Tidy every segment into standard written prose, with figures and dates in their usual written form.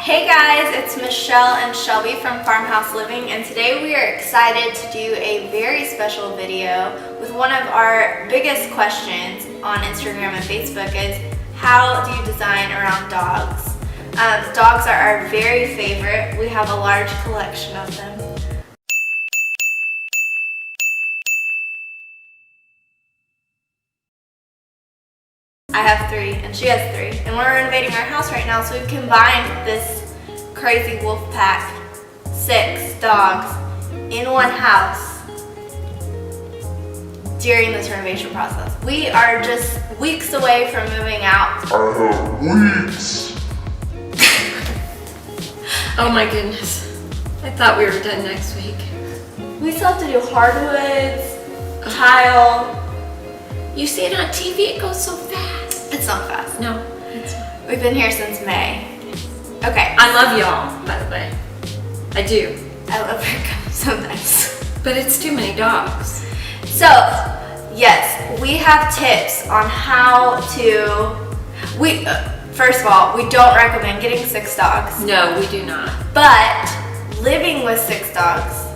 Hey guys, it's Michelle and Shelby from Farmhouse Living, and today we are excited to do a very special video with one of our biggest questions on Instagram and Facebook is, how do you design around dogs? Dogs are our very favorite. We have a large collection of them. I have 3 and she has 3, and we're renovating our house right now, so we've combined this crazy wolf pack, 6 dogs in one house during this renovation process. We are just weeks away from moving out. I have weeks. Oh my goodness. I thought we were done next week. We still have to do hardwoods, tile. You see it on TV, it goes so fast. It's not fast. No, it's not. We've been here since May. Okay. I love y'all, by the way. I do. I love her sometimes. But it's too many dogs. So, yes, we have tips on how to, first of all, we don't recommend getting 6 dogs. No, we do not. But living with 6 dogs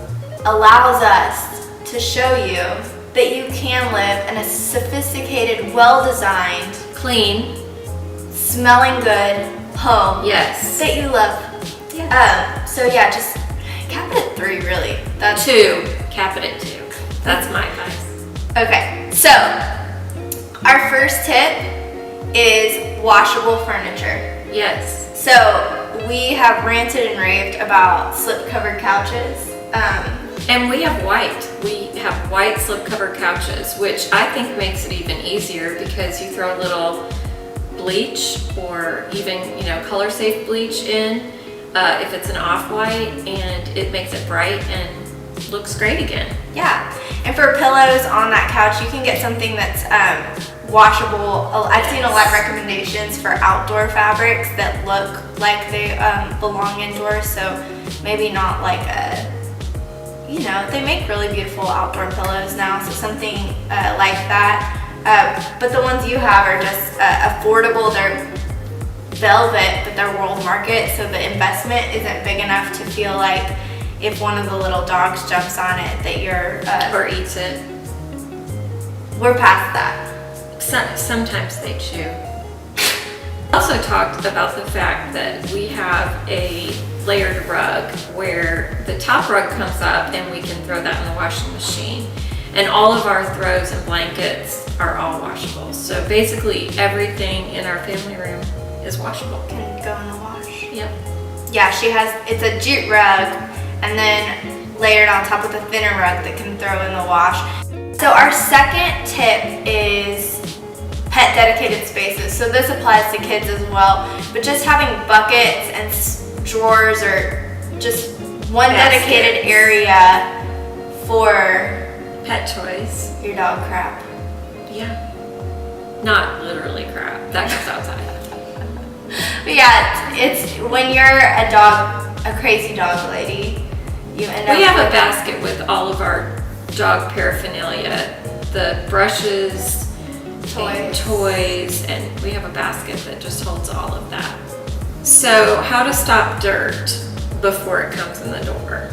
allows us to show you that you can live in a sophisticated, well-designed, Clean. smelling good home. Yes. That you love. Yeah. So yeah, just cap it at 3 really. That's 2. Cap it at 2. That's my advice. okay. So our first tip is washable furniture. Yes. So we have ranted and raved about slip-covered couches. And we have white. We have white slip-cover couches, which I think makes it even easier because you throw a little bleach or even, color safe bleach in if it's an off-white, and it makes it bright and looks great again. Yeah, and for pillows on that couch, you can get something that's washable. I've seen a lot of recommendations for outdoor fabrics that look like they belong indoors, so maybe not like a, they make really beautiful outdoor pillows now, so something like that. But the ones you have are just affordable. They're velvet, but they're world market, so the investment isn't big enough to feel like if one of the little dogs jumps on it that you're Or eats it. we're past that. Sometimes they chew. Also talked about the fact that we have a layered rug where the top rug comes up and we can throw that in the washing machine. And all of our throws and blankets are all washable. So basically everything in our family room is washable. Can go in the wash. Yep. Yeah, it's a jute rug and then layered on top with a thinner rug that can throw in the wash. So our second tip is pet dedicated spaces. So this applies to kids as well, but just having buckets and drawers or just one dedicated area for Pet toys. your dog crap. Yeah. Not literally crap. That goes outside. But yeah, it's when you're a crazy dog lady, you end up We have a with basket with all of our dog paraphernalia. The brushes, and toys, and we have a basket that just holds all of that. So how to stop dirt before it comes in the door.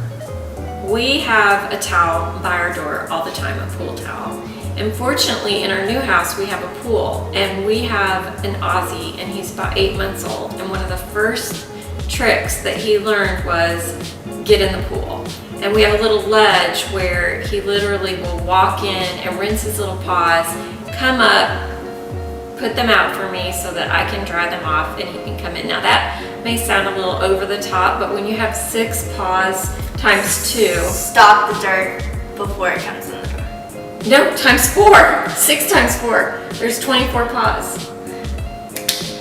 We have a towel by our door all the time, a pool towel. And fortunately in our new house we have a pool, and we have an Aussie, and he's about 8 months old, and one of the first tricks that he learned was get in the pool. And we have a little ledge where he literally will walk in and rinse his little paws, come up, put them out for me so that I can dry them off and he can come in. Now that may sound a little over the top, but when you have 6 paws times 2. stop the dirt before it comes in the door. No, times 4. 6 times 4. There's 24 paws.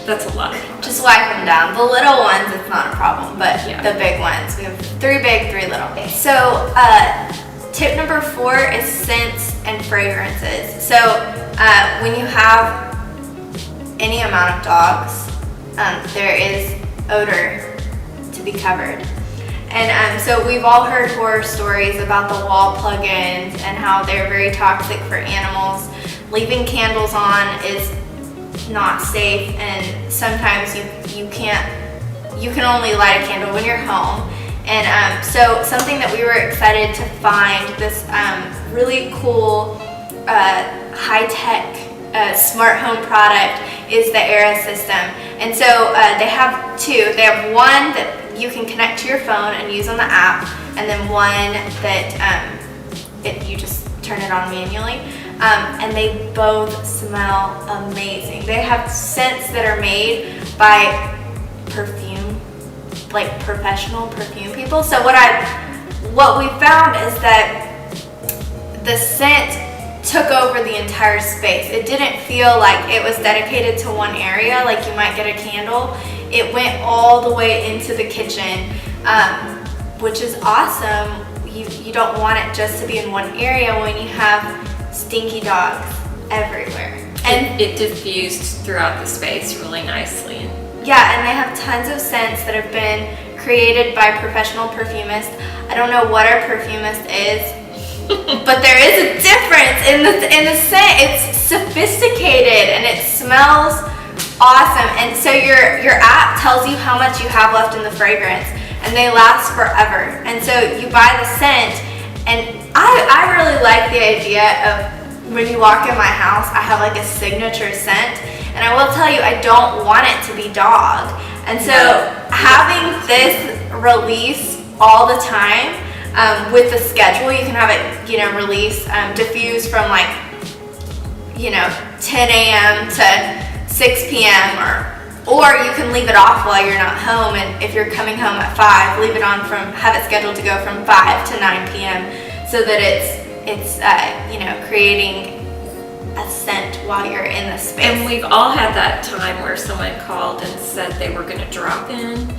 That's a lot of paws. Just wipe them down. The little ones, it's not a problem, but Yeah. the big ones, we have 3 big, 3 little. So tip number 4 is scents and fragrances. So when you have any amount of dogs, there is odor to be covered. And so we've all heard horror stories about the wall plugins and how they're very toxic for animals. Leaving candles on is not safe, and sometimes you can't you can only light a candle when you're home. And so something that we were excited to find, this really cool high-tech smart home product is the Era system. And so they have two. They have one that you can connect to your phone and use on the app, and then one that you just turn it on manually. And they both smell amazing. They have scents that are made by perfume, like professional perfume people. So what we found is that the scent took over the entire space. It didn't feel like it was dedicated to one area, like you might get a candle. It went all the way into the kitchen, which is awesome. You don't want it just to be in one area when you have stinky dogs everywhere. And it diffused throughout the space really nicely. Yeah, and they have tons of scents that have been created by professional perfumists. I don't know what our perfumist is, but there is a difference in the scent. It's sophisticated and it smells awesome. And so your app tells you how much you have left in the fragrance, and they last forever. And so you buy the scent, and I really like the idea of when you walk in my house, I have like a signature scent. And I will tell you, I don't want it to be dog. And so having this release all the time with the schedule, you can have it, release, diffuse from 10 a.m. to 6 p.m. or you can leave it off while you're not home. And if you're coming home at 5, leave it on have it scheduled to go from 5 to 9 p.m. so that it's creating a scent while you're in the space. And we've all had that time where someone called and said they were going to drop in.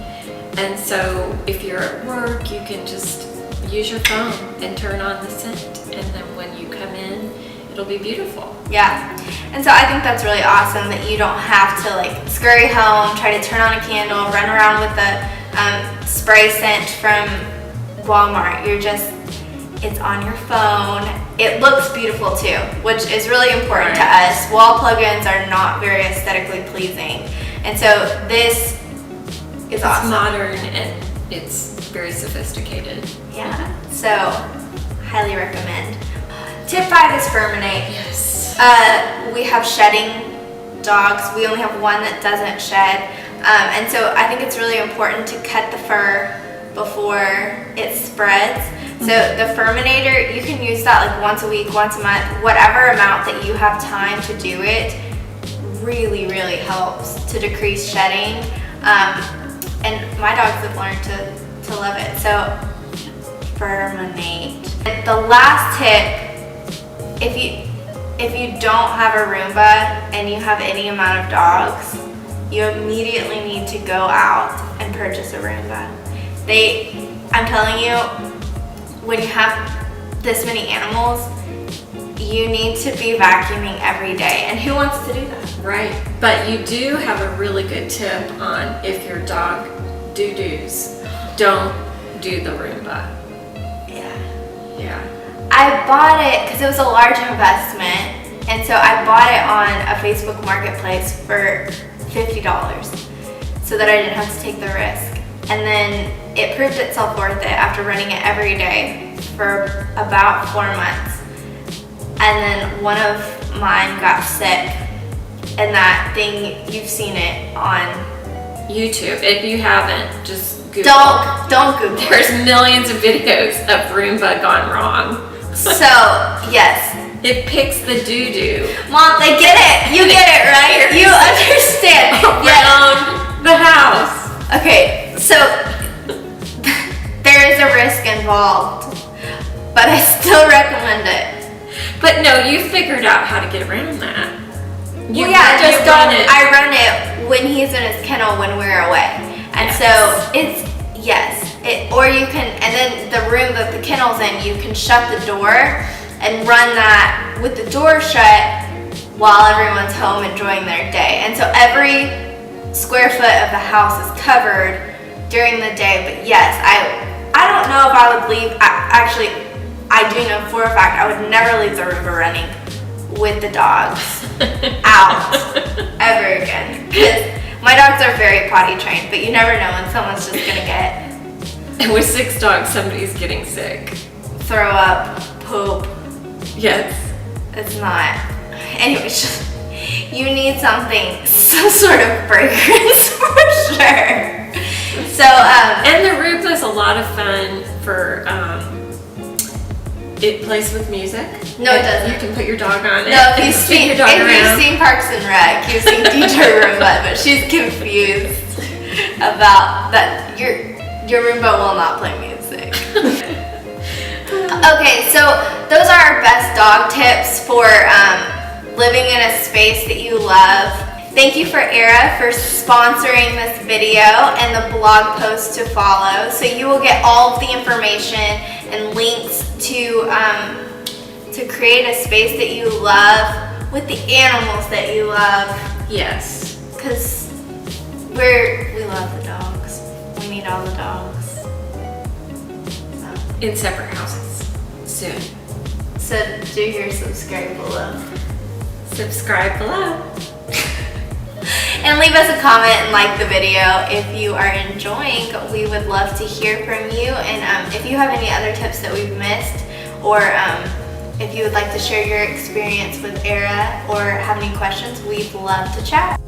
And so if you're at work, you can just use your phone and turn on the scent. And then when you come in, it'll be beautiful. Yeah. And so I think that's really awesome that you don't have to scurry home, try to turn on a candle, run around with the spray scent from Walmart. It's on your phone. It looks beautiful too, which is really important to us. Wall plugins are not very aesthetically pleasing. And so this is awesome. It's modern and it's very sophisticated. Yeah, so highly recommend. Tip 5 is Furminate. Yes. We have shedding dogs. We only have one that doesn't shed. And so I think it's really important to cut the fur before it spreads. So the Furminator, you can use that once a week, once a month, whatever amount that you have time to do it, really, really helps to decrease shedding. And my dogs have learned to love it. So Furminate. The last tip, if you don't have a Roomba and you have any amount of dogs, you immediately need to go out and purchase a Roomba. I'm telling you, when you have this many animals, you need to be vacuuming every day. And who wants to do that? Right. But you do have a really good tip on if your dog doo-doos, don't do the Roomba. Yeah. I bought it because it was a large investment. And so I bought it on a Facebook marketplace for $50 so that I didn't have to take the risk. And then it proved itself worth it after running it every day for about 4 months. And then one of mine got sick, and that thing, you've seen it on YouTube. If you haven't, just Google. Don't Google. There's millions of videos of Roomba gone wrong. So, yes. It picks the doo-doo. Mom, they get it. You get it, right? You understand. Around the house. Okay, so there is a risk involved, but I still recommend it. But no, you figured out how to get around that. I run it when he's in his kennel when we're away. And so or you can, and then the room that the kennel's in, you can shut the door and run that with the door shut while everyone's home enjoying their day. And so every square foot of the house is covered during the day. But yes, I don't know if I would leave. Actually, I do know for a fact I would never leave the Roomba running with the dogs out ever again. Because My dogs are very potty trained, but you never know when someone's just gonna get And with 6 dogs, somebody's getting sick. throw up, poop. Yes. It's not. Anyways, you need something, some sort of fragrance for sure. So, And the Roomba's a lot of fun for, it plays with music. No, it doesn't. You can put your dog on it. no, if and you've spin seen, your dog around. Parks and Rec, you've seen DJ Roomba, but she's confused about that. Your Roomba will not play music. Okay, so those are our best dog tips for living in a space that you love. Thank you for Era for sponsoring this video and the blog post to follow. So you will get all of the information and links to create a space that you love with the animals that you love. Yes. Because we love the dogs. We need all the dogs. In separate houses. Soon. So do your subscribe below. Subscribe below. And leave us a comment and like the video if you are enjoying. We would love to hear from you. And if you have any other tips that we've missed, or if you would like to share your experience with Era or have any questions, we'd love to chat.